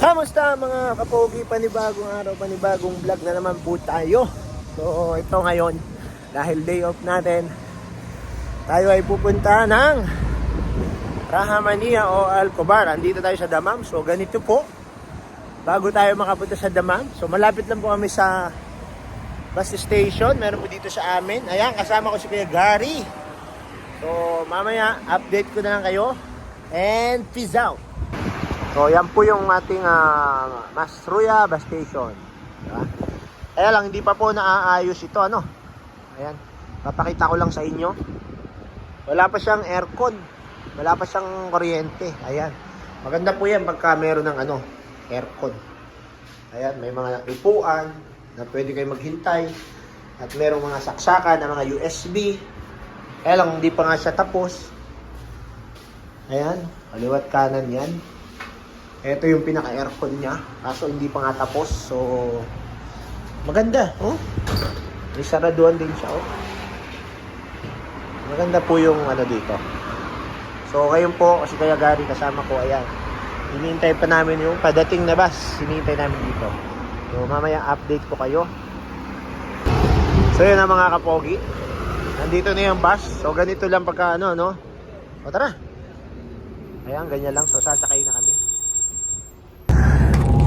Kamusta mga kapogi? Panibagong araw, panibagong vlog na naman po tayo. So ito ngayon, dahil day off natin, tayo ay pupunta ng Rahamania o Alcobar. Andito tayo sa Damam. So ganito po, bago tayo makapunta sa Damam, so malapit lang po kami sa bus station. Meron po dito sa amin. Ayan, kasama ko si Kuya Gary. So mamaya, update ko na lang kayo. And peace out. So yan po yung ating Masruya bus station. Diba? Kaya lang hindi pa po naaayos ito, ano. Ayan, papakita ko lang sa inyo. Wala pa siyang aircon. Wala pa siyang kuryente. Ayan. Maganda po yan pagka meron ng aircon. Ayan, may mga upuan na pwede kayo maghintay. At merong mga saksakan na mga USB. Kaya lang hindi pa nga siya tapos. Ayan, kaliwat kanan yan. Ito yung pinaka-aircon niya. Kaso hindi pa nga tapos. So, maganda. Oh? May saraduan din siya. Oh? Maganda po yung dito. So, ngayon po, kasi Kuya Gary kasama ko. Ayan. Hinihintay pa namin yung padating na bus. Hinihintay namin dito. So, mamaya update ko kayo. So, yun na mga kapogi. Nandito na yung bus. So, ganito lang pagka no? O, tara. Ayan, ganyan lang. So, sasakay na kami.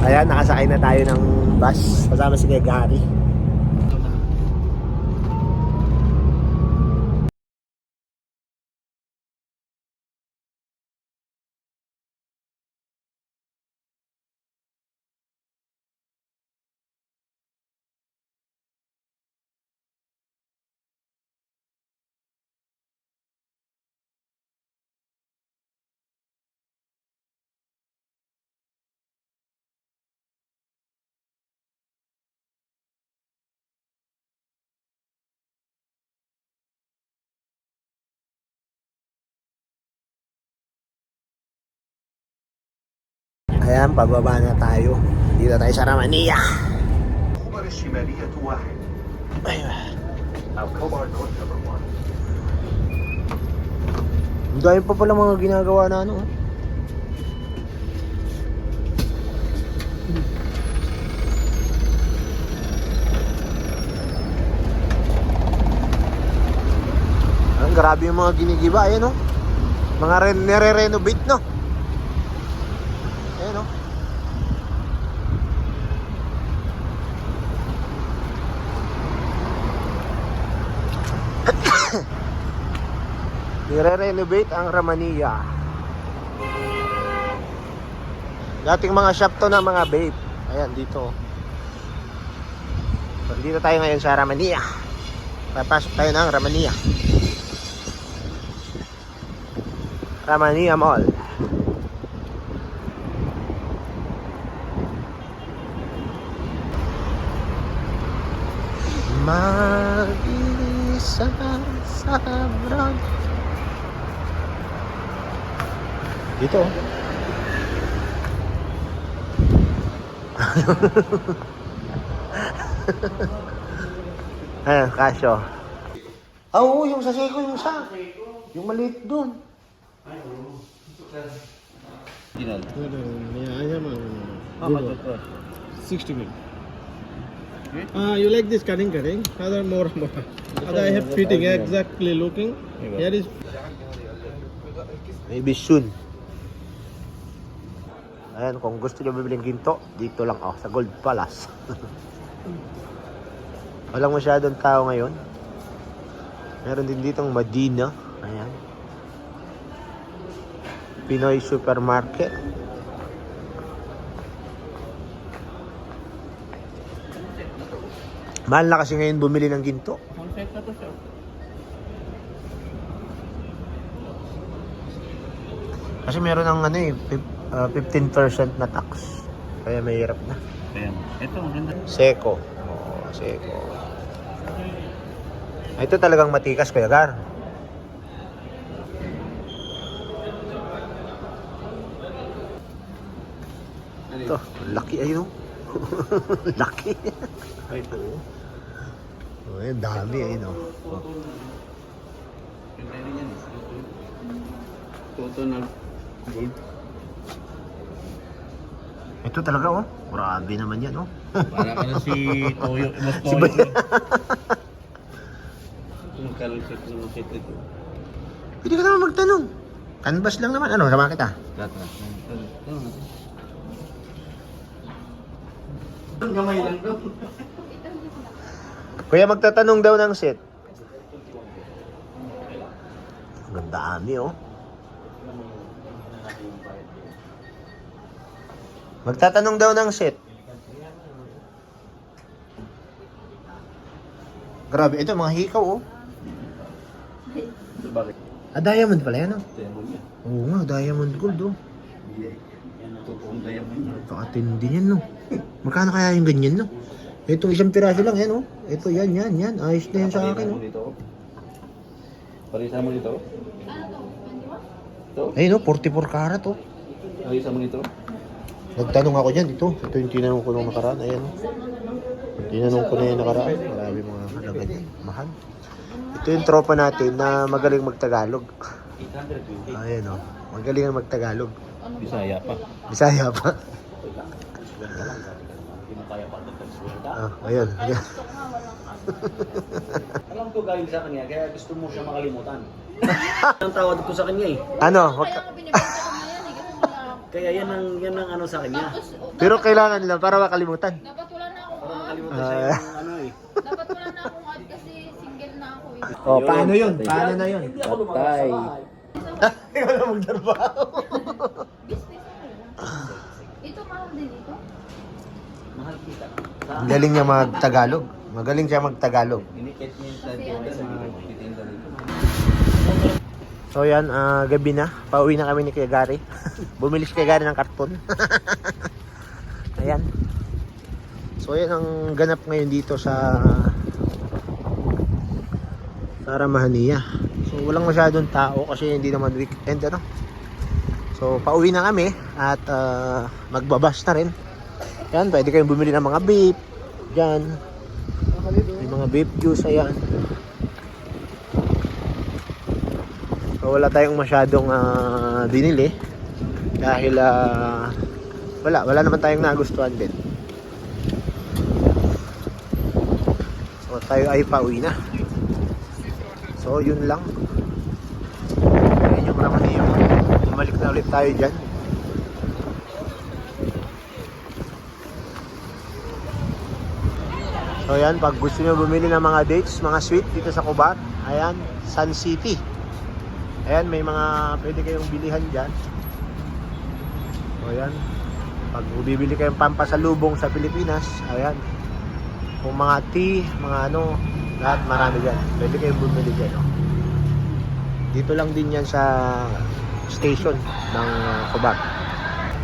Ayan, nakasakay na tayo ng bus. Kasama si Kuya Gary. Ayan, pababa na tayo. Dito tayo sa Rahamania. Ayun. Dahil pa pala mga ginagawa na grabe yung mga ginigiba. Ayan mga nire-renovate Ayan nire-renovate ang Rahamania. Dating mga shop to na mga babe. Ayan dito. So, dito tayo ngayon sa Rahamania. Papasok tayo ng Rahamania. Rahamania Mall. Mag-isa sa brand. Dito. Ayan, kasyo. Oo, yung sa Seiko, yung maliit dun. Yeah, I have a good 60 minutes. You like this cutting? Other more. Other I have fitting exactly looking. Here is Maybe soon. Ayan, kung gusto nyo bibiling ginto, dito lang sa Gold Palace. Walang masyadong tao ngayon. Meron din ditong Medina. Ayan. Pinoy Supermarket. Mahal na kasi ngayon bumili ng ginto. Kasi meron ng 15% na tax. Kaya mahirap na. Ayan. Ito maganda. Seiko. Seiko. Ito talagang matikas, Kuya Gar. Ito, laki ayun. Laki. Ito. Ay, dami ayun. Toto na gold. Ito talaga oh. Grabe naman yan oh. Para ka na si Toyo. Mas Si Toyo. Bay. Magkalusip ng shit ito. Pwede ka naman magtanong. Canvas lang naman. Ano, sama kita? Tatra. Gamay lang daw. Kuya, magtatanong daw ng set. Ang dami oh. Magtatanong daw ng set. Grabe, ito mga hikaw oh. Bakit? Diamond pala yan oh. Diamond yan. Oo nga, diamond gold oh. Yan ang totoong diamond yan. Pakatindi yan no. Magkano kaya yung ganyan no? Itong isang piraso lang yan oh. Ito yan. Ayos na yan sa akin oh. Parisa mo dito. Ito. Ayun oh, 44 karat oh. Parisa mo dito. Nagtanong ako dyan, ito yung tinanong ko nung nakaraan, ayan. Tinanong ko na yung nakaraan, marami mga halaga dyan, mahal. Ito yung tropa natin na magaling magtagalog. Ayan o, magaling ang magtagalog. Bisaya pa. Bisaya pa. Ayan. Alam ko galing sa kanya, kaya gusto mo siya makalimutan. Ang tawad ko sa kanya eh. Ano? Kaya ako binibenta ko ngayon eh, kasi wala ako. Kaya yan ang ano sa kanya. Tapos, Pero kailangan lang para makalimutan. dapat wala na akong Para ad. makalimutan siya yung ano eh. Dapat wala na akong ad kasi single na ako eh. O, paano yun? Paano na yun? Hindi ako lumakas. Ikaw na magdarbaho. Business ako. Ito mahal din ito. Mahal kita. Ang galing niya magtagalog. Magaling siya magtagalog. Inikit niya sa tinda sa titinda dito. So yan, gabi na. Pauwi na kami ni Kuya Gary. Bumili si Kuya Gary ng karton. Ayan. So yan ang ganap ngayon dito sa Ramahania. So walang masyadong tao kasi hindi naman weekend ano. So pauwi na kami at magbabas na rin. Yan, pwede kayong bumili ng mga vape. Diyan. May mga vape juice, ayan. So, wala tayong masyadong binili dahil wala naman tayong nagustuhan din. So tayo ay pauwi na. So yun lang. Ayan yung Ramahania. Bumalik na ulit tayo dyan. So yan, pag gusto nyo bumili ng mga dates, mga sweet dito sa Cubat, ayan, Sun City. Ayan, may mga pwede kayong bilihan dyan. So ayan, pag bibili kayong pampasalubong sa Pilipinas, ayan, kung mga tea, mga ano, lahat marami dyan. Pwede kayong bumili dyan. Oh. Dito lang din yan sa station ng Cubat.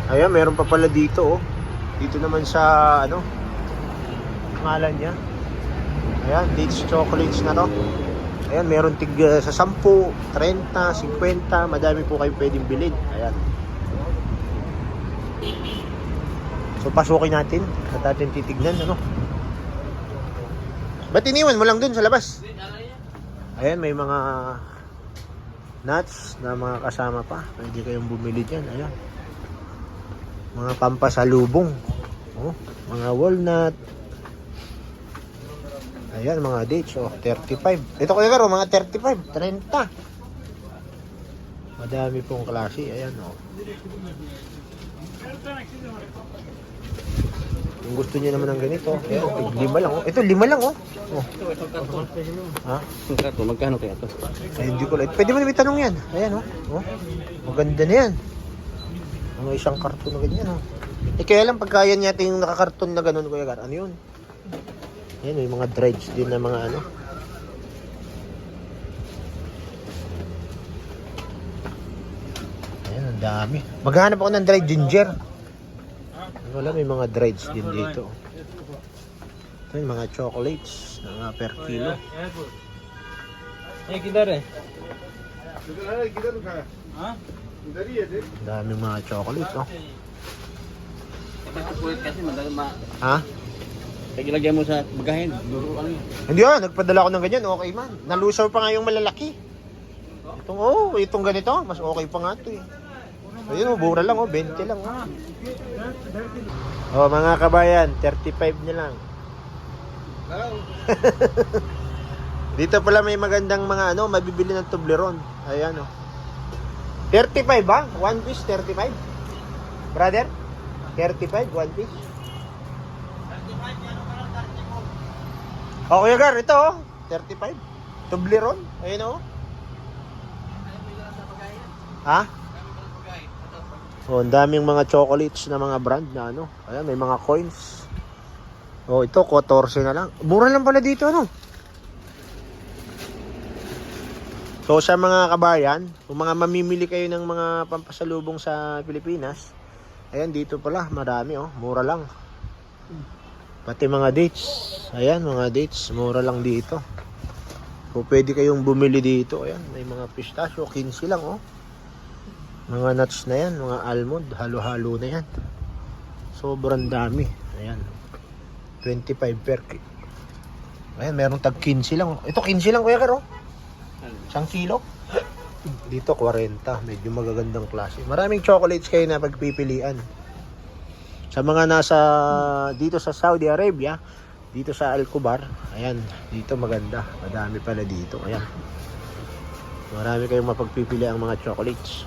Ayan, meron pa pala dito oh. Dito naman sa ano, pangalan niya. Ayan, dates chocolates na to. Ayan, meron tig sa 10, 30, 50, madami po kayo pwedeng bilhin. Ayan. So pasukin natin at atin titignan ano. Ba't iniwan mo lang dun sa labas? Ayan, may mga nuts na mga kasama pa. Pwede kayong bumili dyan. Ayan. Mga pampasalubong. Oh, mga walnut. Ayan, mga dates. Oh, 35. Ito Kuya Garo, mga 35, 30. Madami pong klase. Ayan, oh. Kung gusto niyo naman ng ganito, ayan, 5 lang, oh. Ito, 5 lang, oh. Oh. Ha? Yung karton, magkano kaya ito? Ay, hindi ko lang. Pwede mo naman itanong yan. Ayan, oh. Oh. Maganda na yan. Ano, isang karton na ganyan, oh. Eh, kaya lang, pagka yan natin yung nakakarton na ganun, Kuya Gar, ano yun? Ayan, may mga dredge din na mga ano. Ayan, ang dami. Maghanap ako ng dried ginger. Wala, may mga dredge din dito. Ito yung mga chocolates na per kilo. Eh, किधर है? Ang daming mga chocolates, oh. Kulit kasi madali Ha? Kaya ilagay mo sa bagahin. Duro ano yun. Hindi ah, nagpadala ako ng ganyan, okay man. Nalusaw pa nga yung malalaki. Itong ganito, mas okay pa nga ito eh. Ayun, oh, mura lang, oh, 20 lang. Oh, mga kabayan, 35 na lang. Dito pala may magandang mga ano, mabibili ng Toblerone. Ayan, oh. 35 ba? One piece, 35? Brother? 35, one piece? Oh, Kuya Gar, ito, oh. 35. Toblerone. Ayun, oh. Ha? Oh, ang daming mga chocolates na mga brand na ano. Ayan, may mga coins. Oh, ito 14 na lang. Mura lang pala dito, ano. So sa mga kabayan, kung mga mamimili kayo ng mga pampasalubong sa Pilipinas, ayan dito pala, marami oh, mura lang. Pati mga dates. Ayan, mga dates, mura lang dito. So pwede kayong bumili dito. Ayan, may mga pistachio, 15 lang oh. Mga nuts na yan, mga almond, halo-halo na yan. Sobrang dami. Ayan. 25 per kilo. Ayan, meron tag 15 lang. Ito 15 lang, Kuya Karo. 1 kilo. Dito 40. Medyo magagandang klase. Maraming chocolates kayo na pagpipilian. Sa mga nasa dito sa Saudi Arabia, dito sa Al-Kubar, ayan, dito maganda. Madami pala dito. Ayan. Marami kayong mapagpipili ang mga chocolates.